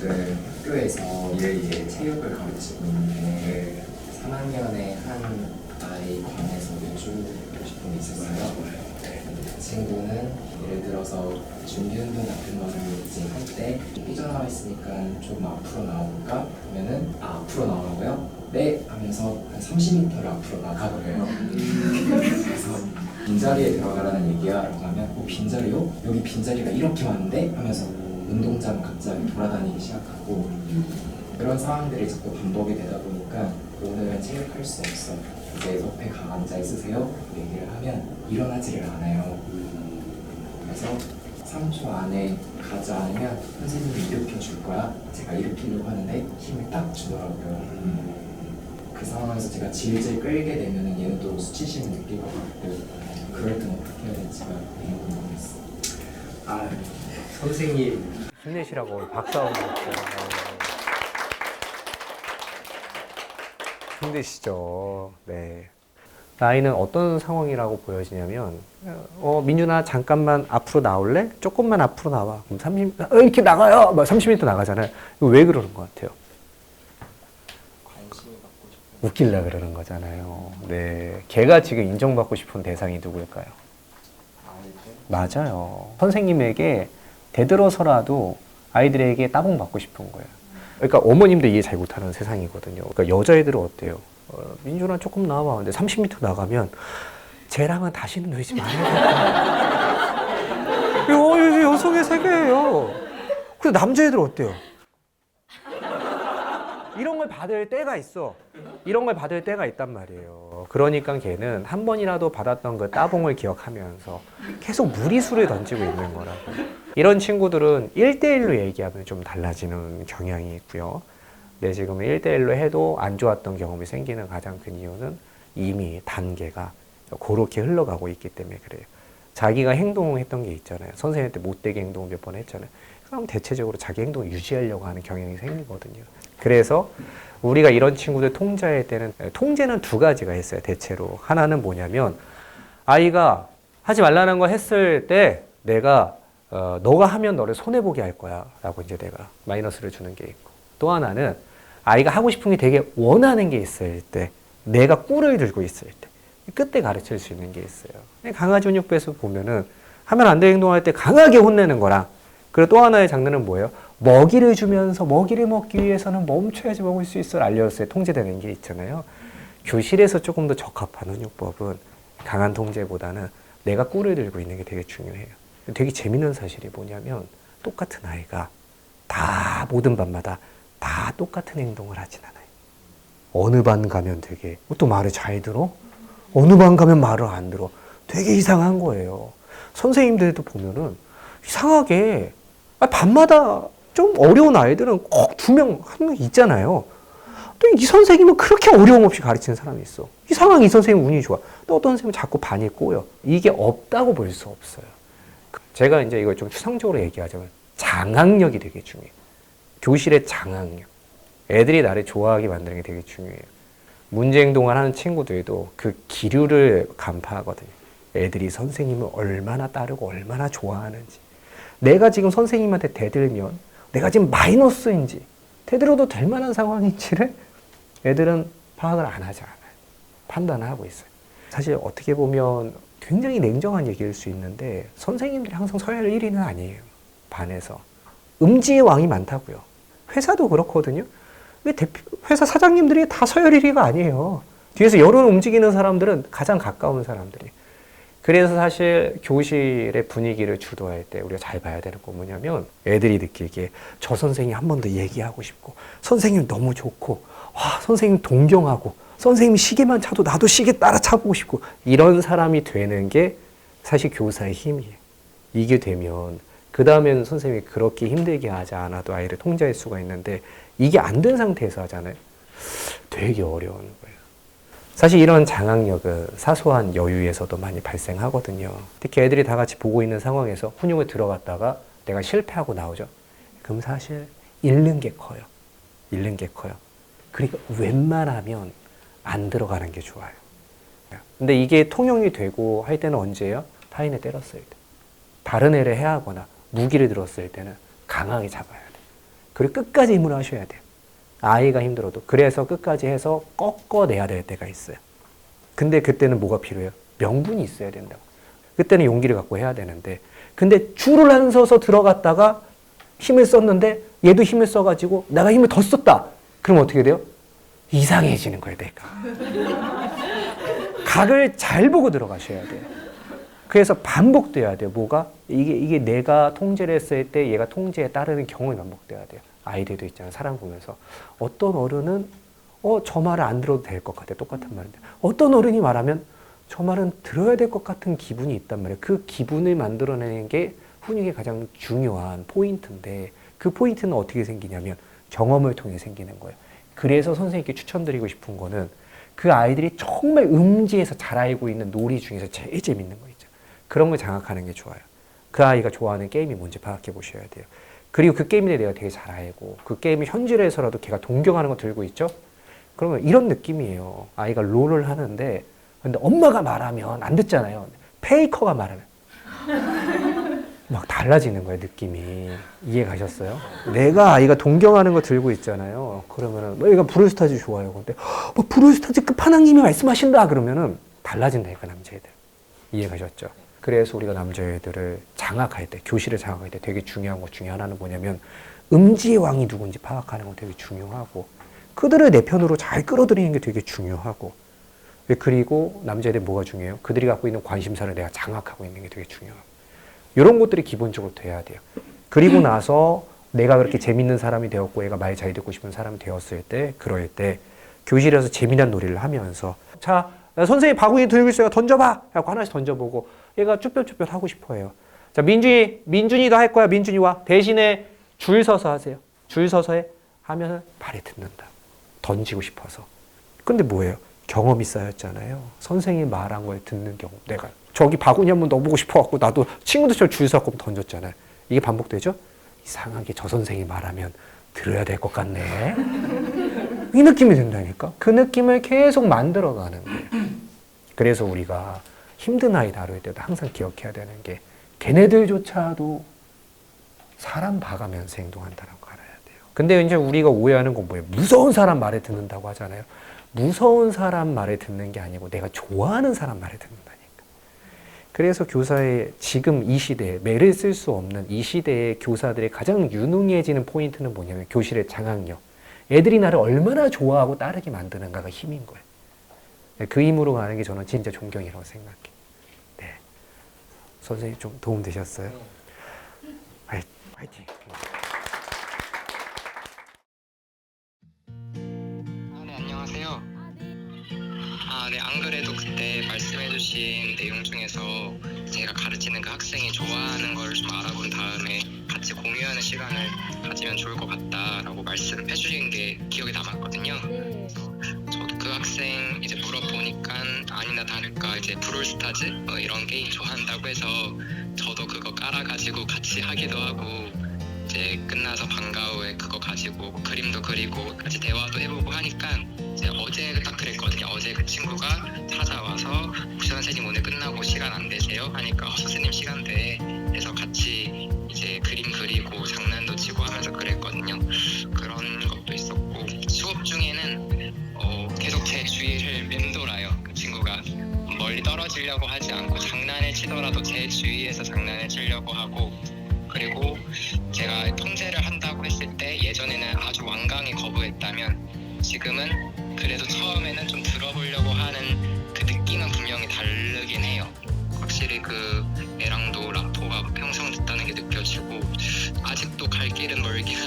지금 학교에서 예. 체육을 가르치고 있는데 3학년에 한 아이 반에서 여쭈고 싶은 게 있었어요. 그 친구는 예를 들어서 준비운동 같은 거를 이제 할 때 삐져나와 있으니까 좀 앞으로 나와볼까? 그러면은 앞으로 나오라고요? 네! 하면서 한 30m를 앞으로 나가버려요. 그래서 빈자리에 들어가라는 얘기야 라고 하면 빈자리요? 여기 빈자리가 이렇게 많은데? 하면서 운동장 갑자기 돌아다니기 시작하고 그런 상황들이 자꾸 반복이 되다 보니까 오늘은 체육할 수 없어. 이제 옆에 앉아 있으세요. 얘기를 하면 일어나지를 않아요. 그래서 3초 안에 가지 않으면 선생님이 일으켜 줄 거야. 제가 일으키려고 하는데 힘을 딱 주더라고요. 그 상황에서 제가 질질 끌게 되면 얘는 또 수치심을 느낄 것 같고 그럴 땐 어떻게 해야 될지가 너무 궁금했어. 아, 선생님 힘내시라고 박수 한번 주세요. 힘드시죠. 네. 아이는 어떤 상황이라고 보여지냐면, 민준아, 잠깐만 앞으로 나올래? 조금만 앞으로 나와. 그럼 30m, 이렇게 나가요! 막 30m 나가잖아요. 이거 왜 그러는 것 같아요? 관심을 받고 싶은 웃기려 그러는 거잖아요. 네. 걔가 지금 인정받고 싶은 대상이 누구일까요? 아이들. 맞아요. 선생님에게 대들어서라도 아이들에게 따봉 받고 싶은 거예요. 그러니까 어머님도 이해 잘 못하는 세상이거든요. 그러니까 여자애들은 어때요? 민준아 조금 나와. 근데 30m 나가면 쟤랑은 다시는 놀지 말아야겠다. 이거 여성의 세계예요. 그리고 남자애들 어때요? 이런 걸 받을 때가 있어. 이런 걸 받을 때가 있단 말이에요. 그러니까 걔는 한 번이라도 받았던 그 따봉을 기억하면서 계속 무리수를 던지고 있는 거라고. 이런 친구들은 1대1로 얘기하면 좀 달라지는 경향이 있고요. 근데 지금 1대1로 해도 안 좋았던 경험이 생기는 가장 큰 이유는 이미 단계가 그렇게 흘러가고 있기 때문에 그래요. 자기가 행동했던 게 있잖아요. 선생님한테 못되게 행동 몇 번 했잖아요. 그럼 대체적으로 자기 행동을 유지하려고 하는 경향이 생기거든요. 그래서 우리가 이런 친구들 통제할 때는 통제는 두 가지가 있어요. 대체로 하나는 뭐냐면 아이가 하지 말라는 거 했을 때 내가 너가 하면 너를 손해보게 할 거야 라고 이제 내가 마이너스를 주는 게 있고, 또 하나는 아이가 하고 싶은 게 되게 원하는 게 있을 때, 내가 꿀을 들고 있을 때 그때 가르칠 수 있는 게 있어요. 강아지 훈육부에서 보면은 하면 안 되는 행동할 때 강하게 혼내는 거랑, 그리고 또 하나의 장르는 뭐예요? 먹이를 주면서 먹이를 먹기 위해서는 멈춰야지 먹을 수 있어 알려줬어요. 통제되는 게 있잖아요. 교실에서 조금 더 적합한 훈육법은 강한 통제보다는 내가 꿀을 들고 있는 게 되게 중요해요. 되게 재밌는 사실이 뭐냐면 똑같은 아이가 다 모든 반마다 다 똑같은 행동을 하진 않아요. 어느 반 가면 되게 또 말을 잘 들어? 어느 반 가면 말을 안 들어. 되게 이상한 거예요. 선생님들도 보면은 이상하게 반마다 좀 어려운 아이들은 꼭 두 명, 한 명 있잖아요. 또 이 선생님은 그렇게 어려움 없이 가르치는 사람이 있어. 이상하게 이 선생님 운이 좋아. 또 어떤 선생님은 자꾸 반이 꼬여. 이게 없다고 볼 수 없어요. 제가 이제 이걸 좀 추상적으로 얘기하자면 장악력이 되게 중요해요. 교실의 장악력. 애들이 나를 좋아하게 만드는 게 되게 중요해요. 문제 행동을 하는 친구들도 그 기류를 간파하거든요. 애들이 선생님을 얼마나 따르고 얼마나 좋아하는지. 내가 지금 선생님한테 대들면 내가 지금 마이너스인지 대들어도 될 만한 상황인지를 애들은 파악을 안 하지 않아요. 판단을 하고 있어요. 사실 어떻게 보면 굉장히 냉정한 얘기일 수 있는데 선생님들이 항상 서열 1위는 아니에요. 반에서. 음지의 왕이 많다고요. 회사도 그렇거든요. 회사 사장님들이 다 서열 1위가 아니에요. 뒤에서 여론 움직이는 사람들은 가장 가까운 사람들이. 그래서 사실 교실의 분위기를 주도할 때 우리가 잘 봐야 되는 거 뭐냐면 애들이 느끼기에 저 선생님 한 번 더 얘기하고 싶고 선생님 너무 좋고 와 선생님 동경하고 선생님 시계만 차도 나도 시계 따라 차보고 싶고 이런 사람이 되는 게 사실 교사의 힘이에요. 이게 되면 그 다음에는 선생님이 그렇게 힘들게 하지 않아도 아이를 통제할 수가 있는데 이게 안 된 상태에서 하잖아요. 되게 어려운 거예요. 사실 이런 장악력은 사소한 여유에서도 많이 발생하거든요. 특히 애들이 다 같이 보고 있는 상황에서 훈육을 들어갔다가 내가 실패하고 나오죠. 그럼 사실 잃는 게 커요. 잃는 게 커요. 그러니까 웬만하면 안 들어가는 게 좋아요. 근데 이게 통용이 되고 할 때는 언제예요? 타인을 때렸을 때. 다른 애를 해하거나 무기를 들었을 때는 강하게 잡아야 돼. 그리고 끝까지 힘을 하셔야 돼요. 아이가 힘들어도. 그래서 끝까지 해서 꺾어내야 될 때가 있어요. 근데 그때는 뭐가 필요해요? 명분이 있어야 된다고. 그때는 용기를 갖고 해야 되는데, 근데 줄을 안 서서 들어갔다가 힘을 썼는데 얘도 힘을 써가지고 내가 힘을 더 썼다. 그럼 어떻게 돼요? 이상해지는 거예요, 내가. 각을 잘 보고 들어가셔야 돼요. 그래서 반복돼야 돼요. 뭐가? 이게 내가 통제를 했을 때 얘가 통제에 따르는 경험이 반복돼야 돼요. 아이들도 있잖아요. 사람 보면서. 어떤 어른은 저 말을 안 들어도 될 것 같아. 똑같은 말인데. 어떤 어른이 말하면 저 말은 들어야 될 것 같은 기분이 있단 말이에요. 그 기분을 만들어내는 게 훈육의 가장 중요한 포인트인데 그 포인트는 어떻게 생기냐면 경험을 통해 생기는 거예요. 그래서 선생님께 추천드리고 싶은 거는 그 아이들이 정말 음지에서 잘 알고 있는 놀이 중에서 제일 재밌는 거 있죠. 그런 걸 장악하는 게 좋아요. 그 아이가 좋아하는 게임이 뭔지 파악해 보셔야 돼요. 그리고 그 게임에 대해 내가 되게 잘 알고 그 게임을 현질에서라도 걔가 동경하는 거 들고 있죠? 그러면 이런 느낌이에요. 아이가 롤을 하는데 근데 엄마가 말하면 안 듣잖아요. 페이커가 말하면 막 달라지는 거예요, 느낌이. 이해 가셨어요? 내가 아이가 동경하는 거 들고 있잖아요. 그러면은 얘가 브롤스타즈 좋아요. 근데 브롤스타즈급 하나님이 말씀하신다 그러면은 달라진다니까 남자애들. 이해 가셨죠? 그래서 우리가 남자애들을 장악할 때, 교실을 장악할 때 되게 중요한 것 중에 하나는 뭐냐면 음지의 왕이 누군지 파악하는 거 되게 중요하고 그들을 내 편으로 잘 끌어들이는 게 되게 중요하고 그리고 남자애들 뭐가 중요해요? 그들이 갖고 있는 관심사를 내가 장악하고 있는 게 되게 중요하고 이런 것들이 기본적으로 돼야 돼요. 그리고 나서 내가 그렇게 재밌는 사람이 되었고 얘가 말 잘 듣고 싶은 사람이 되었을 때 그럴 때 교실에서 재미난 놀이를 하면서 자 선생님 바구니 들고 있어요. 던져봐. 하고 하나씩 던져보고 얘가 쭈뼛쭈뼛 하고 싶어해요. 자 민준이도 할 거야. 민준이 와. 대신에 줄 서서 하세요. 줄 서서 해. 하면은 발에 듣는다. 던지고 싶어서. 근데 뭐예요? 경험이 쌓였잖아요. 선생님이 말한 걸 듣는 경험. 내가 저기 바구니 한번 넣어보고 싶어갖고 나도 친구들처럼 줄 서고 던졌잖아요. 이게 반복되죠? 이상하게 저 선생님이 말하면 들어야 될 것 같네. 이 느낌이 든다니까. 그 느낌을 계속 만들어가는 거예요. 그래서 우리가 힘든 아이 다룰 때도 항상 기억해야 되는 게 걔네들조차도 사람 봐가면서 행동한다는 거 알아야 돼요. 근데 이제 우리가 오해하는 건 뭐예요? 무서운 사람 말을 듣는다고 하잖아요. 무서운 사람 말을 듣는 게 아니고 내가 좋아하는 사람 말을 듣는다니까. 그래서 교사의 지금 이 시대에 매를 쓸 수 없는 이 시대의 교사들의 가장 유능해지는 포인트는 뭐냐면 교실의 장악력. 애들이 나를 얼마나 좋아하고 따르게 만드는가가 힘인 거예요. 그 힘으로 가는 게 저는 진짜 존경이라고 생각해요. 네. 선생님 좀 도움 되셨어요? 화이팅! 네, 안녕하세요. 네, 안 그래도 그때 말씀해주신 내용 중에서 제가 가르치는 그 학생이 좋아하는 걸 좀 알아본 다음에 같이 공유하는 시간을 가지면 좋을 것 같다라고 말씀을 해주신 게 기억에 남았거든요. 저도 그 학생 이제 물어보니까 아니나 다를까 이제 브롤스타즈 이런 게임 좋아한다고 해서 저도 그거 깔아가지고 같이 하기도 하고 이제 끝나서 방과 후에 그거 가지고 그림도 그리고 같이 대화도 해보고 하니까 이제 어제 딱 그랬거든요. 어제 그 친구가 찾아와서 혹시 선생님 오늘 끝나고 시간 안 되세요? 하니까 선생님 시간 돼 해서 같이 이제 그림 그리고 장난도 치고 하면서 그랬거든요. 그런 것도 있었고 수업 중에는 계속 제 주위를 맴돌아요. 그 친구가 멀리 떨어지려고 하지 않고 장난을 치더라도 제 주위에서 장난을 치려고 하고 그리고 제가 통제를 한다고 했을 때 예전에는 아주 완강히 거부했다면 지금은 그래도 처음에는 좀 들어보려고 하는 그 느낌은 분명히 다르긴 해요. 확실히 그 애랑도 라포가 형성됐다는 게 느껴지고 아직도 갈 길은 멀긴